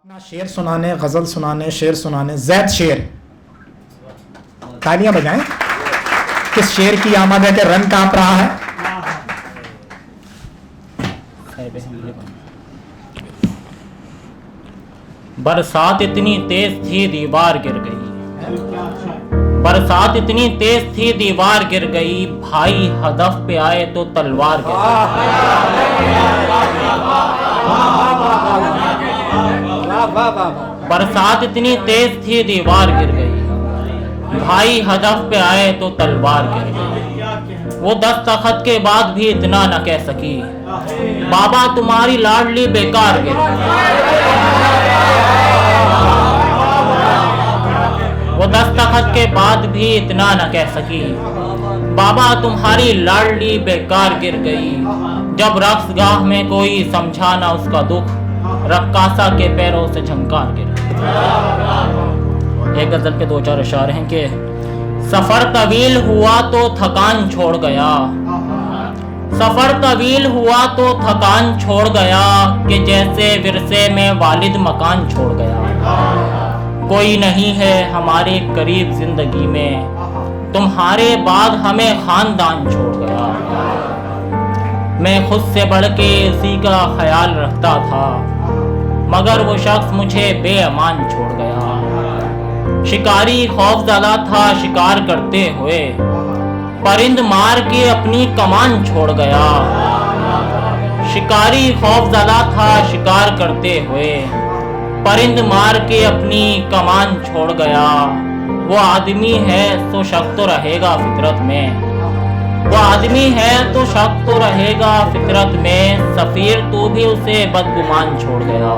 اپنا شعر سنانے، غزل سنانے، شعر سنانے، زید شعر، تالیاں بجائیں کس شعر کی آمد ہے کہ رنگ کانپ رہا ہے. برسات اتنی تیز تھی دیوار گر گئی، برسات اتنی تیز تھی دیوار گر گئی، بھائی ہدف پہ آئے تو تلوار گر گئی. برسات اتنی تیز تھی دیوار گر گئی، بھائی ہدف پہ آئے تو تلوار گر گئی. وہ دستخط کے بعد بھی اتنا نہ کہہ سکی، بابا تمہاری لاڈلی بیکار گر گئی. وہ دستخط کے بعد بھی اتنا نہ کہہ سکی، بابا تمہاری لاڈلی بیکار گر گئی. جب رقص گاہ میں کوئی سمجھا نہ اس کا دکھ، رقاصہ کے پیروں سے جھنکار گر گئی. ایک غزل کے دو چار اشعار ہیں کہ سفر طویل ہوا تو تھکان چھوڑ گیا، سفر طویل ہوا تو تھکان چھوڑ گیا، کہ جیسے ورثے میں والد مکان چھوڑ گیا. کوئی نہیں ہے ہمارے قریب زندگی میں، تمہارے بعد ہمیں خاندان چھوڑ گیا. میں خود سے بڑھ کے اسی کا خیال رکھتا تھا، مگر وہ شخص مجھے بے امان چھوڑ گیا. شکاری خوف زدہ تھا شکار کرتے ہوئے، پرند مار کے اپنی کمان چھوڑ گیا. شکاری خوف زدہ تھا شکار کرتے ہوئے، پرند مار کے اپنی کمان چھوڑ گیا. وہ آدمی ہے تو شک تو رہے گا فطرت میں، وہ آدمی ہے تو شک تو رہے گا فطرت میں، سفیر تو بھی اسے بدگمان چھوڑ گیا.